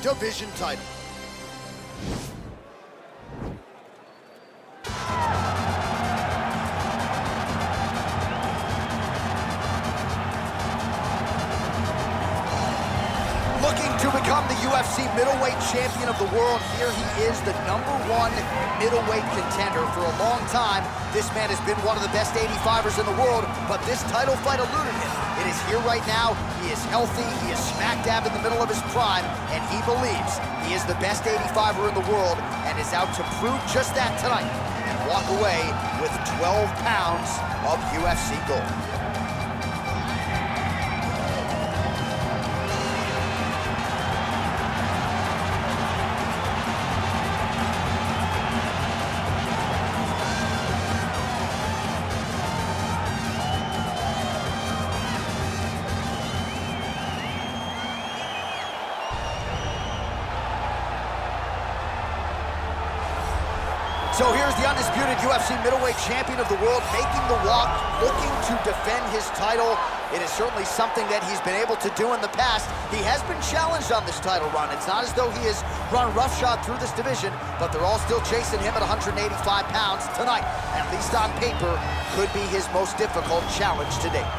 Division title. Looking to become the UFC middleweight champion of the world, here he is, the #1 middleweight contender. For a long time, this man has been one of the best 85ers in the world, but this title fight eluded him. It is here right now. He is healthy, he is smack dab in the middle of his prime, and he believes he is the best 85er in the world and is out to prove just that tonight and walk away with 12 pounds of UFC gold. So here's the undisputed UFC middleweight champion of the world, making the walk, looking to defend his title. It is certainly something that he's been able to do in the past. He has been challenged on this title run. It's not as though he has run roughshod through this division, but they're all still chasing him at 185 pounds tonight. At least on paper, could be his most difficult challenge to date.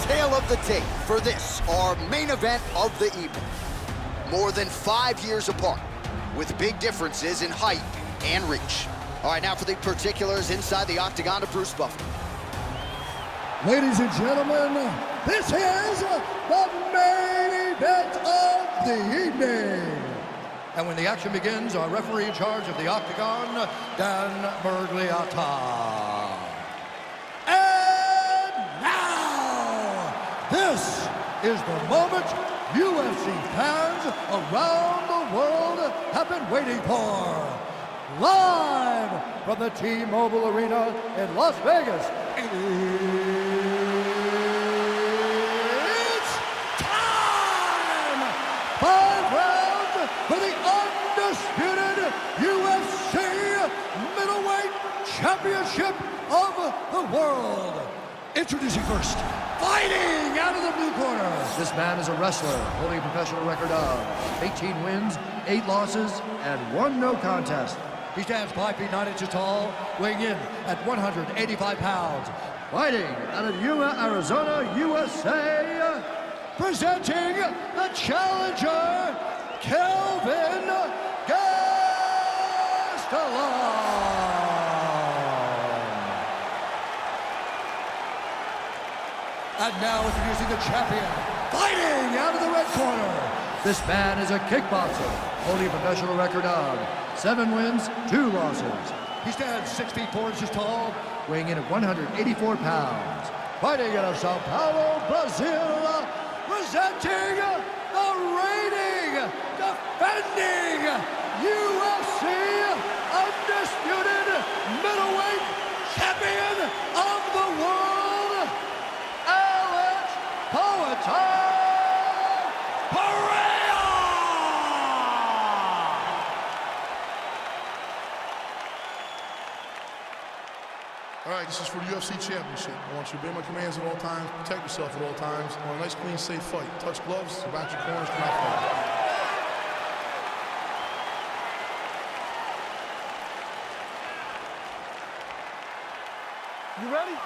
Tale of the tape for this, our main event of the evening. More than 5 years apart, with big differences in height and reach. All right, now for the particulars inside the octagon of Bruce Buffer. Ladies and gentlemen, this is the main event of the evening. And when the action begins, our referee in charge of the octagon, Dan Bergliata. This is the moment UFC fans around the world have been waiting for. Live from the T-Mobile Arena in Las Vegas, it's time! 5 rounds for the undisputed UFC middleweight championship of the world. Introducing first, fighting out of the blue corner. This man is a wrestler holding a professional record of 18 wins, 8 losses, and 1 no contest. He stands 5 feet 9 inches tall, weighing in at 185 pounds. Fighting out of Yuma, Arizona, USA, presenting the challenger, Kelvin Gastelum. And now introducing the champion, fighting out of the red corner. This man is a kickboxer, holding a professional record of 7 wins, 2 losses. He stands 6 feet 4 inches tall, weighing in at 184 pounds. Fighting out of Sao Paulo, Brazil, presenting the reigning, defending UFC undisputed middleweight champion of the world, Pereira! All right, this is for the UFC Championship. I want you to obey my commands at all times, protect yourself at all times. I want a nice, clean, safe fight. Touch gloves, about your corners, come out fight. You ready?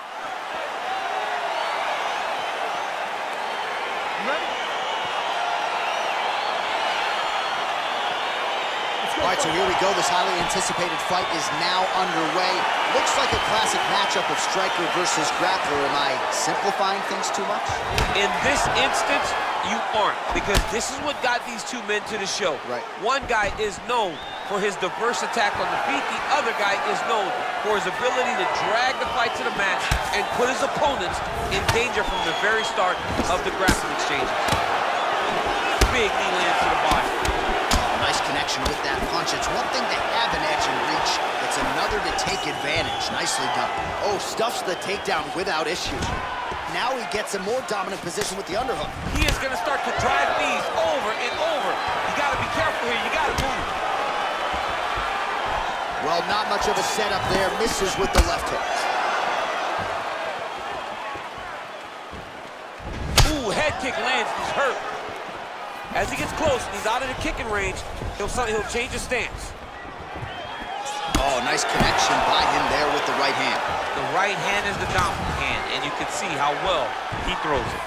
All right, so here we go. This highly anticipated fight is now underway. Looks like a classic matchup of striker versus grappler. Am I simplifying things too much? In this instance, you aren't, because this is what got these two men to the show. Right. One guy is known for his diverse attack on the feet. The other guy is known for his ability to drag the fight to the mat and put his opponents in danger from the very start of the grappling exchange. Big knee lands to the body. Nice connection action with that punch. It's one thing to have an edge and reach. It's another to take advantage. Nicely done. Oh, stuffs the takedown without issue. Now he gets a more dominant position with the underhook. He is going to start to drive these over and over. You got to be careful here. You got to move. Well, not much of a setup there. Misses with the left hook. Ooh, head kick lands. He's hurt. As he gets close and he's out of the kicking range, he'll change his stance. Oh, nice connection by him there with the right hand. The right hand is the dominant hand, and you can see how well he throws it.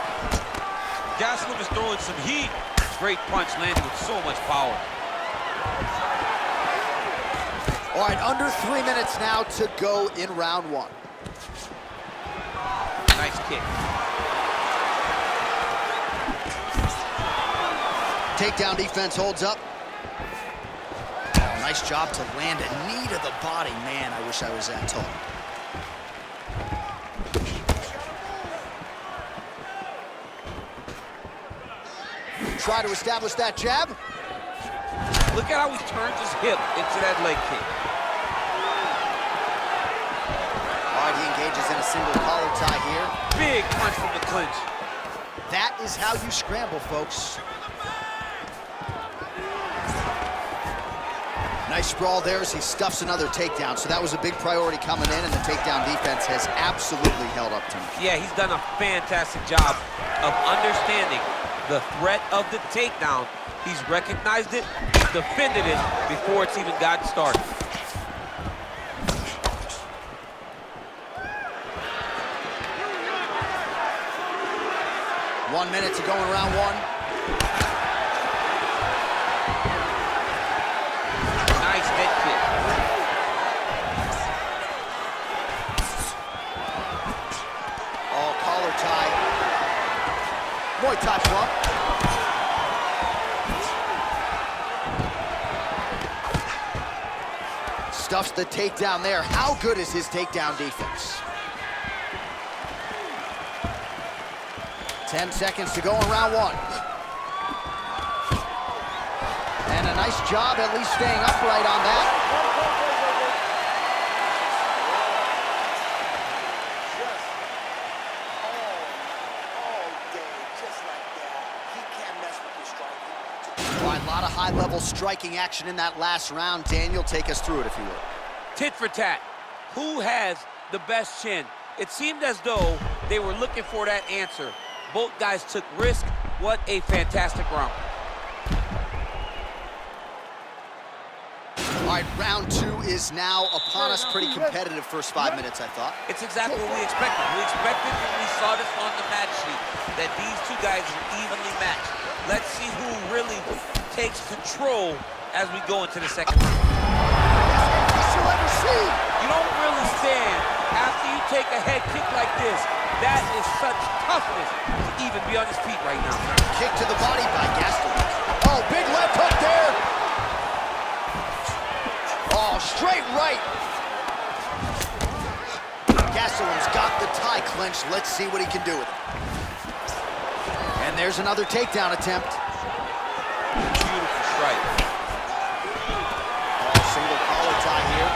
Gastelum is throwing some heat. Great punch landed with so much power. All right, under 3 minutes now to go in round one. Nice kick. Takedown defense holds up. Oh, nice job to land a knee to the body. Man, I wish I was that tall. Try to establish that jab. Look at how he turns his hip into that leg kick. All right, he engages in a single collar tie here. Big punch from the clinch. That is how you scramble, folks. Nice sprawl there as he stuffs another takedown. So that was a big priority coming in, and the takedown defense has absolutely held up tonight. Yeah, he's done a fantastic job of understanding the threat of the takedown. He's recognized it, defended it before it's even gotten started. One minute to go in round one. Nice head kick. Oh, collar tie. Muay Thai flop. Stuffs the takedown there. How good is his takedown defense? 10 seconds to go in round one. And a nice job at least staying upright on that. A lot of high-level striking action in that last round. Daniel, take us through it, if you will. Tit for tat. Who has the best chin? It seemed as though they were looking for that answer. Both guys took risk. What a fantastic round. All right, round two is now upon us. Pretty competitive first 5 minutes, I thought. It's exactly what we expected. We expected when we saw this on the match sheet that these two guys are evenly matched. Let's see who really takes control as we go into the second round. You don't really stand after you take a head kick like this. That is such toughness to even be on his feet right now. Kick to the body by Gastelum. Oh, big left hook there. Oh, straight right. Gastelum's got the tie clenched. Let's see what he can do with it. And there's another takedown attempt. Beautiful strike. Oh, single collar tie here.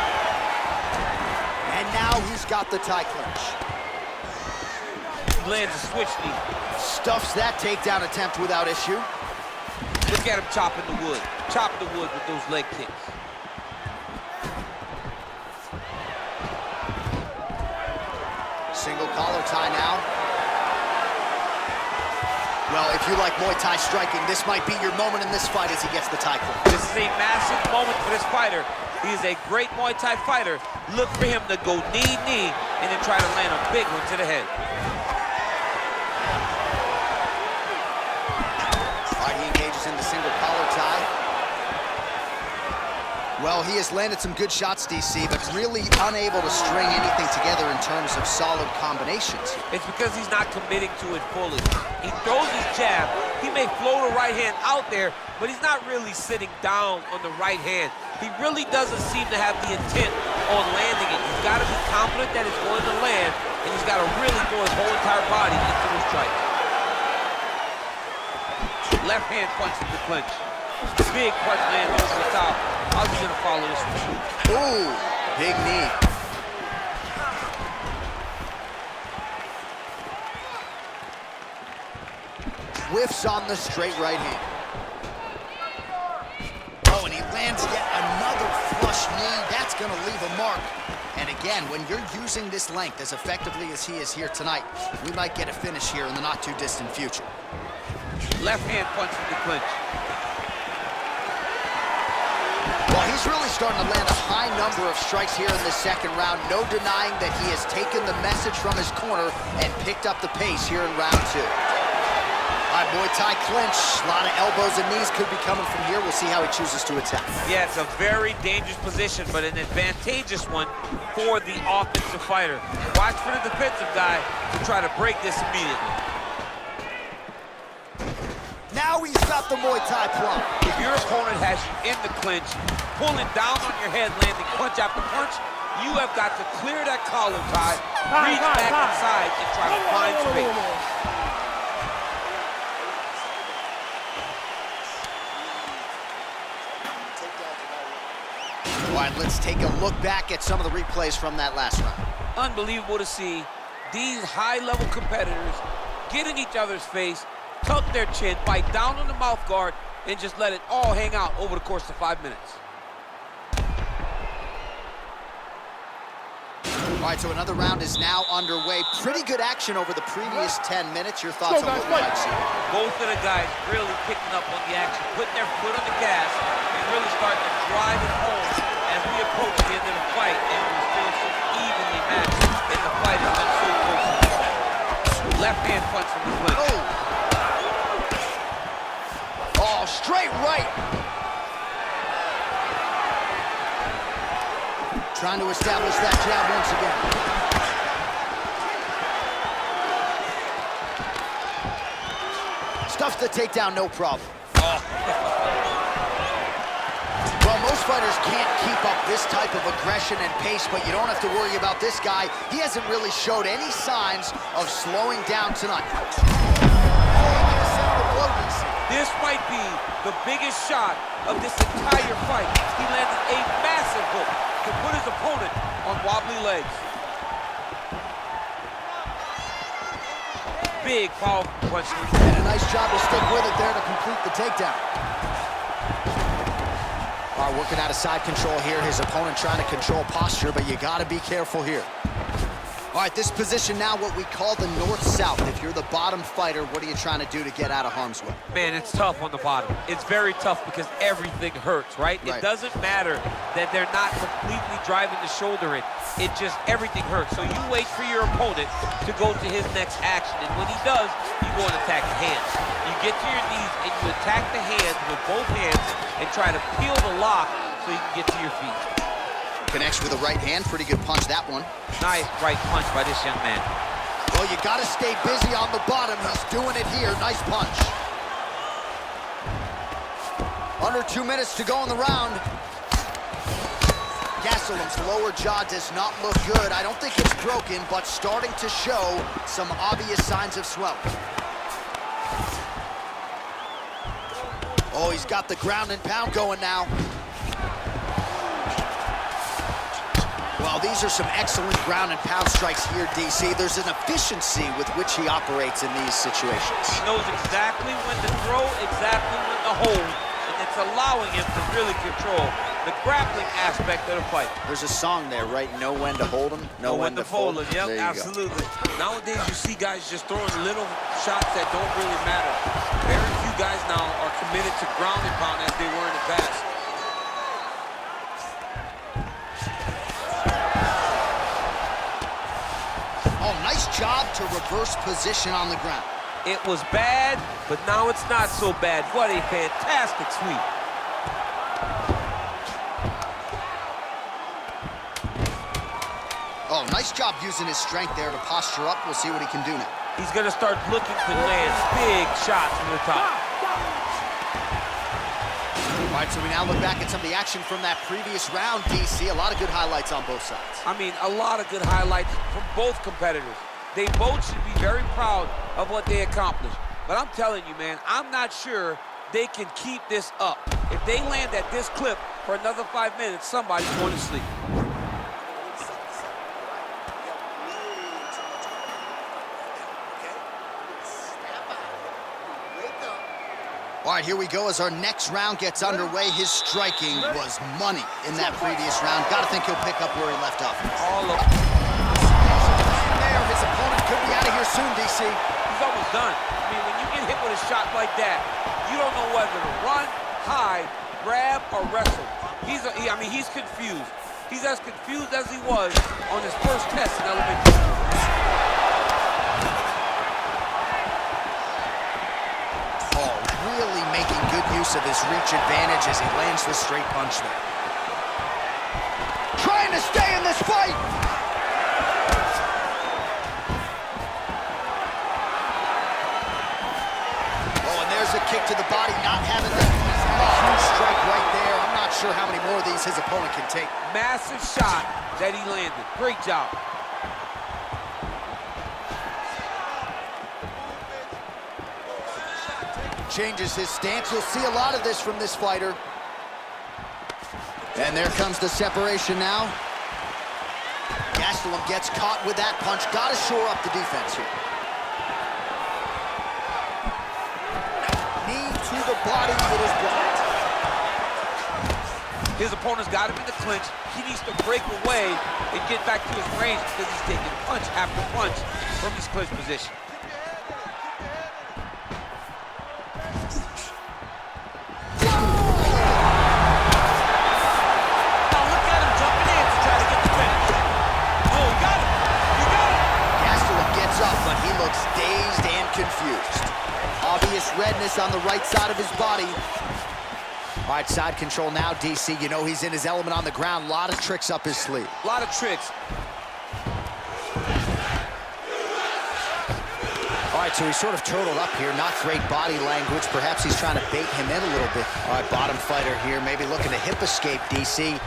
And now he's got the tie clinch. Lands a switch knee. Stuffs that takedown attempt without issue. Look at him chopping the wood. Chop the wood with those leg kicks. Single collar tie now. Well, if you like Muay Thai striking, this might be your moment in this fight as he gets the tie clinch. This is a massive moment for this fighter. He is a great Muay Thai fighter. Look for him to go knee, and then try to land a big one to the head. All right, he engages in the single collar tie. Well, he has landed some good shots, DC, but really unable to string anything together in terms of solid combinations. It's because he's not committing to it fully. He throws his jab. He may float a right hand out there, but he's not really sitting down on the right hand. He really doesn't seem to have the intent on landing it. He's got to be confident that it's going to land, and he's got to really throw his whole entire body into the strike. Left hand punch to the clinch. Big punch lands over the top. How's he gonna follow this one? Ooh, big knee. Whiffs on the straight right hand. Oh, and he lands yet another flush knee. That's going to leave a mark. And again, when you're using this length as effectively as he is here tonight, we might get a finish here in the not-too-distant future. Left hand punch in the clinch. Well, he's really starting to land a high number of strikes here in the second round. No denying that he has taken the message from his corner and picked up the pace here in round 2. All right, Muay Thai clinch. A lot of elbows and knees could be coming from here. We'll see how he chooses to attack. Yeah, it's a very dangerous position, but an advantageous one for the offensive fighter. Watch for the defensive guy to try to break this immediately. Now he's got the Muay Thai plum. If your opponent has you in the clinch, pulling down on your head, landing punch after punch, you have got to clear that collar tie, reach back inside, and try to find space. All right, let's take a look back at some of the replays from that last round. Unbelievable to see these high-level competitors get in each other's face, tuck their chin, bite down on the mouth guard, and just let it all hang out over the course of 5 minutes. All right, so another round is now underway. Pretty good action over the previous 10 minutes. Your thoughts on what we might see? Both of the guys really picking up on the action, putting their foot on the gas, and really starting to drive it home as we approach the end of the fight, and we're still so evenly matched, and the fight has been so close. Left hand punch from the clinch. Oh, straight right. Trying to establish that jab once again. Stuffs the takedown, no problem. Oh. Well, most fighters can't keep up this type of aggression and pace, but you don't have to worry about this guy. He hasn't really showed any signs of slowing down tonight. This might be the biggest shot of this entire fight. He landed a massive hook to put his opponent on wobbly legs. Big, powerful punch. And a nice job to stick with it there to complete the takedown. All right, working out of side control here. His opponent trying to control posture, but you got to be careful here. All right, this position now, what we call the north-south. If you're the bottom fighter, what are you trying to do to get out of harm's way? Man, it's tough on the bottom. It's very tough because everything hurts, right? It doesn't matter that they're not completely driving the shoulder in. It just, everything hurts. So you wait for your opponent to go to his next action. And when he does, you go and attack the hands. You get to your knees and you attack the hands with both hands and try to peel the lock so you can get to your feet. Connects with the right hand. Pretty good punch, that one. Nice right punch by this young man. Well, you got to stay busy on the bottom. He's doing it here. Nice punch. Under 2 minutes to go in the round. Gastelum's lower jaw does not look good. I don't think it's broken, but starting to show some obvious signs of swelling. Oh, he's got the ground and pound going now. Well, these are some excellent ground and pound strikes here, DC. There's an efficiency with which he operates in these situations. He knows exactly when to throw, exactly when to hold, and it's allowing him to really control the grappling aspect of the fight. There's a song there, right? Know when to hold him, know when to fold him. Yep, absolutely. Nowadays, you see guys just throwing little shots that don't really matter. Very few guys now are committed to ground and pound as they were in the past. Oh, nice job to reverse position on the ground. It was bad, but now it's not so bad. What a fantastic sweep. Oh, nice job using his strength there to posture up. We'll see what he can do now. He's going to start looking to land big shots from the top. All right, so we now look back at some of the action from that previous round, DC. A lot of good highlights on both sides. I mean, a lot of good highlights from both competitors. They both should be very proud of what they accomplished. But I'm telling you, man, I'm not sure they can keep this up. If they land at this clip for another 5 minutes, somebody's going to sleep. All right, here we go as our next round gets underway. His striking was money in that previous round. Got to think he'll pick up where he left off. All of there, his opponent could be out of here soon, DC. He's almost done. I mean, when you get hit with a shot like that, you don't know whether to run, hide, grab, or wrestle. He's confused. He's as confused as he was on his first test in elementary school. Really making good use of his reach advantage as he lands the straight punch there. Trying to stay in this fight! Oh, and there's a kick to the body, not having the huge strike right there. I'm not sure how many more of these his opponent can take. Massive shot that he landed. Great job. Changes his stance. You'll see a lot of this from this fighter. And there comes the separation now. Gastelum gets caught with that punch. Got to shore up the defense here. Knee to the body. It is blocked. His opponent's got him in the clinch. He needs to break away and get back to his range because he's taking punch after punch from his clinch position. Dazed and confused. Obvious redness on the right side of his body. All right, side control now, DC. You know he's in his element on the ground. A lot of tricks up his sleeve. A lot of tricks. All right, so he's sort of turtled up here. Not great body language. Perhaps he's trying to bait him in a little bit. All right, bottom fighter here. Maybe looking to hip escape, DC.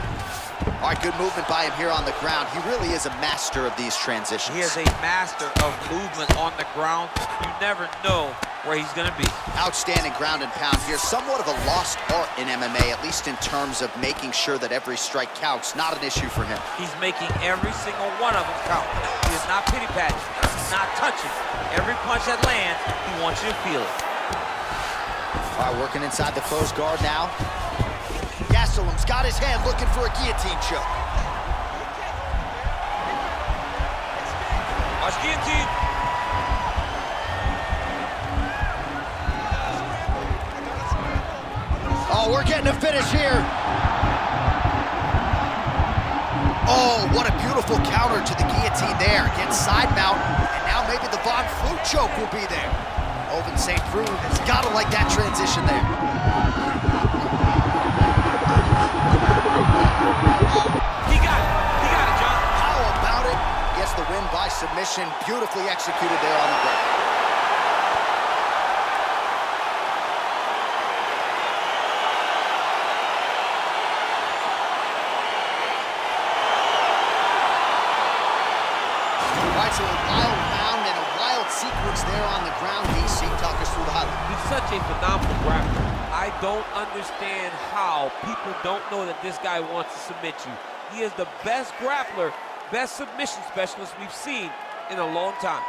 All right, good movement by him here on the ground. He really is a master of these transitions. He is a master of movement on the ground. You never know where he's going to be. Outstanding ground and pound here. Somewhat of a lost art in MMA, at least in terms of making sure that every strike counts. Not an issue for him. He's making every single one of them count. He is not pity-patting. He's not touching. Every punch that lands, he wants you to feel it. All right, working inside the closed guard now. Gastelum's got his hand looking for a guillotine choke. Watch guillotine. Oh, we're getting a finish here. Oh, what a beautiful counter to the guillotine there. Against side mount, and now maybe the Von Flue choke will be there. Oven St. Preux has got to like that transition there. He got it, John. How about it? Gets the win by submission. Beautifully executed there on the ground. All right, so a wild round and a wild sequence there on the ground. DC, talk us through the highlight. He's such a phenomenal grappler. I don't understand how people don't know that this guy wants to submit you. He is the best grappler, best submission specialist we've seen in a long time.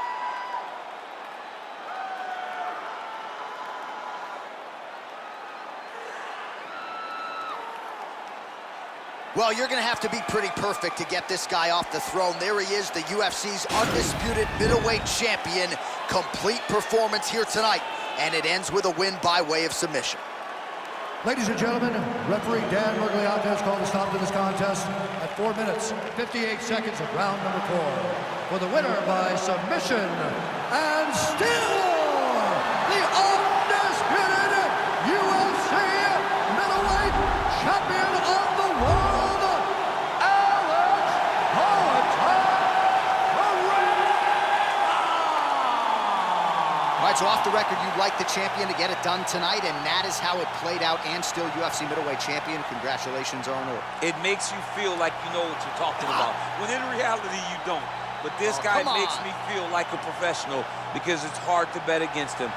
Well, you're going to have to be pretty perfect to get this guy off the throne. There he is, the UFC's undisputed middleweight champion. Complete performance here tonight, and it ends with a win by way of submission. Ladies and gentlemen, referee Dan Mergliata has called a stop to this contest at 4 minutes, 58 seconds of round number 4. For the winner by submission, and still the undisputed UFC middleweight champion of the world, All right, so off the record, you'd like the champion to get it done tonight, and that is how it played out, and still UFC middleweight champion. Congratulations are in order. It makes you feel like you know what you're talking about, when in reality you don't. But this guy makes me feel like a professional because it's hard to bet against him.